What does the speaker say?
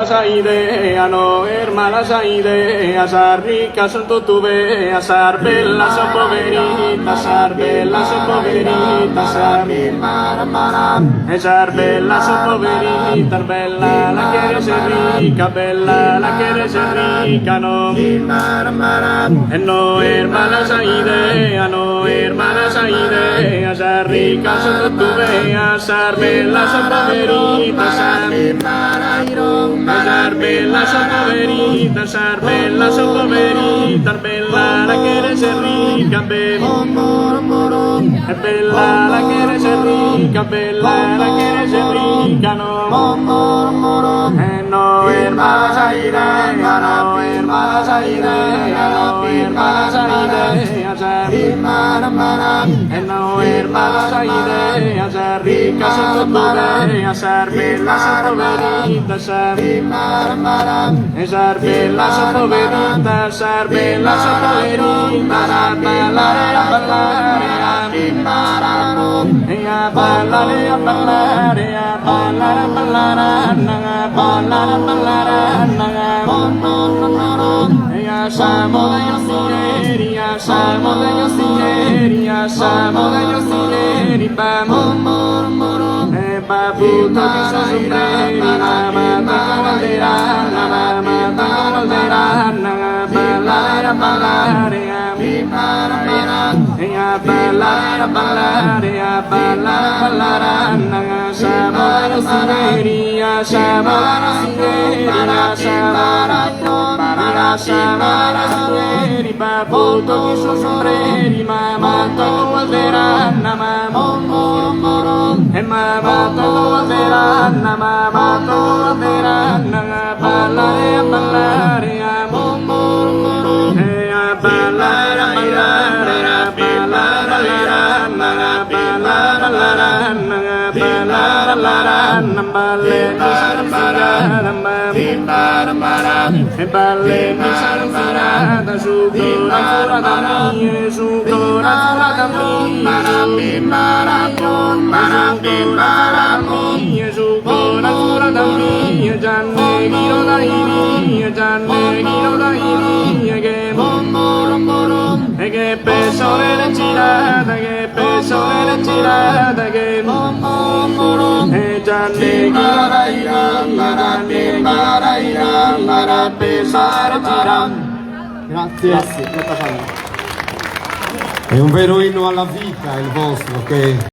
Esa idea no hermana, esa idea, esa rica son tutubeas, esa bella son poveritas, esa bella son poveritas, esa bella son poveritas, bella la quiere ser rica, bella la quiere ser rica, no. No hermana, esa idea, no hermana, esa idea, esa rica son tutubeas, esa bella son poveritas, Sar bella son poveritas, sar bella son poveritas, bella la quiere ser rica, bella la quiere ser rica, bella la quiere ser rica, no. No hermana esa idea, no hermana esa idea, no hermana esa idea, no hermana esa idea, ser rica son tutubeas, ser bella son poveritas, ser bella son poveritas, ser bella son poveritas, a ballare, a ballare, a ballare, a ballare, a ballare, a ballare, siamo degli ostieri, siamo degli ostieri, siamo degli ostieri, babuto che sono sombreri, mamma tengo balderana, ballare, a ballare, a ballare, a ballare, a ballare, siamo degli ostieri, siamo degli ostieri, babuto che sono sombreri, mamma tengo balderana, mamma tengo balderana, ballare, a ballare, a ballare, a ballare, balle mi sono infilata su coratura mia, su coratura mia, su coratura mia, già neghino dai mia, che peso le girata, che peso le girata, che già neghino dai pesare girando. Grazie. È un vero inno alla vita il vostro, che